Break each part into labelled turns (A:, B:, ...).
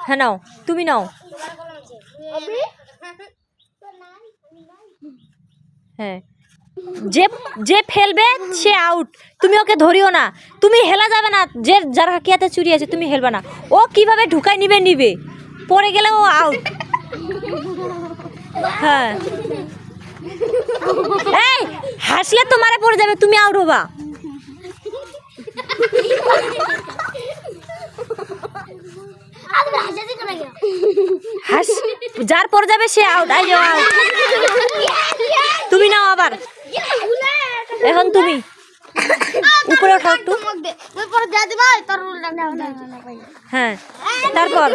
A: হ্যাঁ নাও, তুমি নাও। হ্যাঁ, যে যে ফেলবে সে আউট। তুমি ওকে ধরিও না, তুমি হেলা যাবে না। যে যার হাকিয়াতে চুরি আছে তুমি হেলবা না। ও কিভাবে ঢুকায় নিবে পরে গেলে ও আউট। হ্যাঁ, এই হাসলে তোমারে পড়ে যাবে, তুমি আউট হবা। হাস যার পড়ে যাবে সে আউট। আই যাও আউট। তুমি নাও আবার। এখন তুমি উপরে ওঠাও একটু। হ্যাঁ, তারপর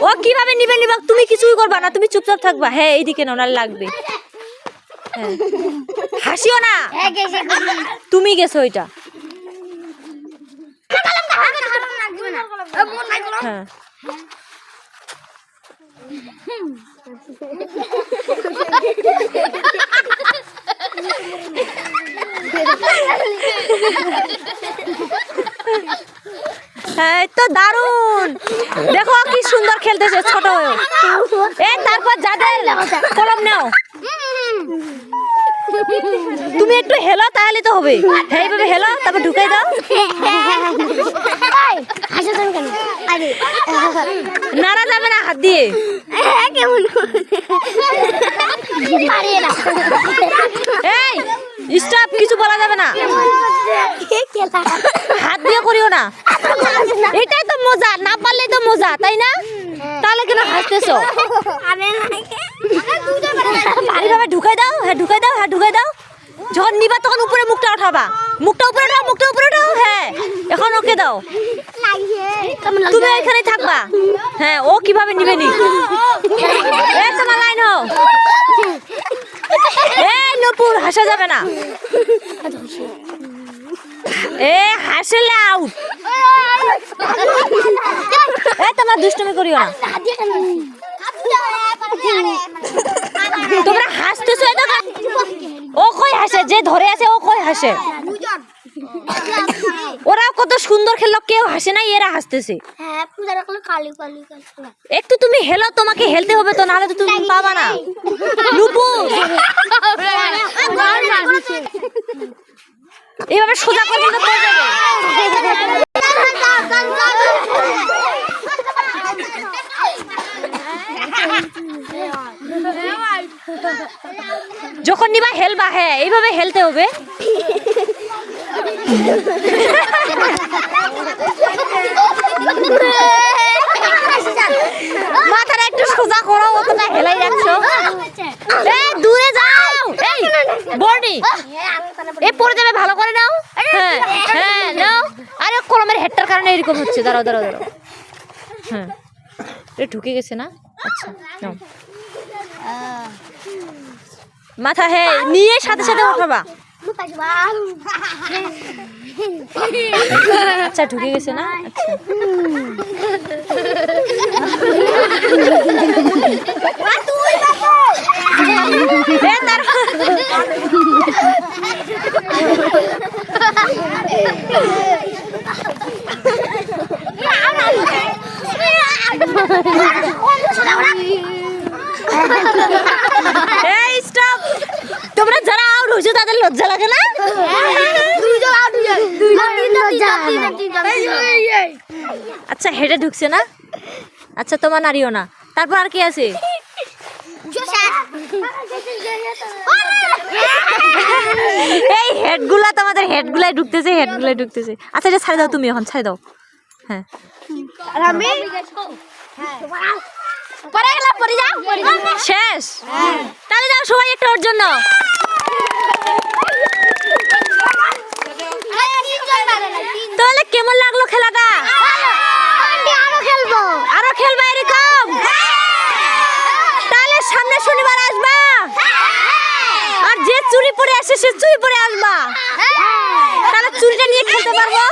A: ও কিভাবে নিবে তুমি কিছুই করবা না, তুমি চুপচাপ থাকবা। হ্যাঁ, এইদিকে নাও, নাহলে লাগবে। হ্যাঁ, হাসিও না, তুমি গেছো ওইটা। হ্যাঁ, হ্যাঁ তো দারুণ। দেখো কি সুন্দর খেলতেছে ছোট। তারপর যাদের কলম নাও, তুমি একটু হেলো তাহলে তো হবে। হ্যাঁ, এইভাবে হেলো, তারপর ঢুকাই দাও। নাড়া যাবে না হাত দিয়ে। এই স্টপ, কিছু বলা যাবে না। হাত দিয়ে করিও না। এটাই তো মজা, না পারলে তো মজা, তাই না? তাহলে কেন হাসতেছো? এইভাবে ঢুকাই দাও। হ্যাঁ, ঢুকাই দাও। হ্যাঁ, ঢুকাই দাও। যখন নিবা তখন উপরে মুখটা উঠাবা। মুখটা উপরে উঠাও, মুখটা উপরে উঠাও। হ্যাঁ, এখন ওকে দাও। তুমি এখানেই থাকবা। হ্যাঁ, ও কিভাবে নিবে নি। তোমার লাইন হও। নূপুর, হাসা যাবে না। হাসলে আউট। তোমার দুষ্টুমি করিও না। তোমরা হাসতেছো। ও কই হাসে, যে ধরে আছে ও কই হাসে। ওরা কত সুন্দর খেললো, কেউ হাসে নাই, এরা হাসতেছে। একটু তুমি হেলো, তোমাকে হেলতে হবে তো, নাহলে তো তুমি পাবা না। নূপুর, এইভাবে সোজা করে দিলে পড়ে যাবে। যখন নিবা হেলবা। হ্যাঁ, এইভাবে হেলতে হবে। মাথাটা একটু সোজা করো, অতটা হেলাই যাচ্ছ। দূরে যাও। এই বর্ণি, পড়ে যাবে, ভালো করে নাও। হ্যাঁ, হ্যাঁ নাও। আরে কলমের হেডটার কারণে এরকম হচ্ছে। দাঁড়াও। হ্যাঁ, ঢুকে গেছে না। আচ্ছা নাও মাথা। হ্যাঁ, নিয়ে সাথে সাথে উঠাবা। আচ্ছা, ঢুকে গেছে না। আচ্ছা, তোমরা যারা আউট হয়েছো তাদের লজ্জা লাগে না? আচ্ছা, হেডে ঢুকছে না। আচ্ছা, তোমার নাড়িও না। তারপর আর কি আছে? এই হেডগুলা, তোমাদের হেডগুলাই ঢুকতেছে। আচ্ছা, এটা ছাড়ে দাও। তুমি এখন ছাড়ে দাও। হ্যাঁ, শেষ। তাহলে যাও সবাই একটা ওর জন্য। তাহলে কেমন লাগলো খেলাটা? আরো খেলবা এরকম? তাহলে সামনে শনিবার আসবা। আর যে চুরি পরে আসে সে চুরি পরে আসবা। তাহলে চুরিটা নিয়ে খেলতে পারবো।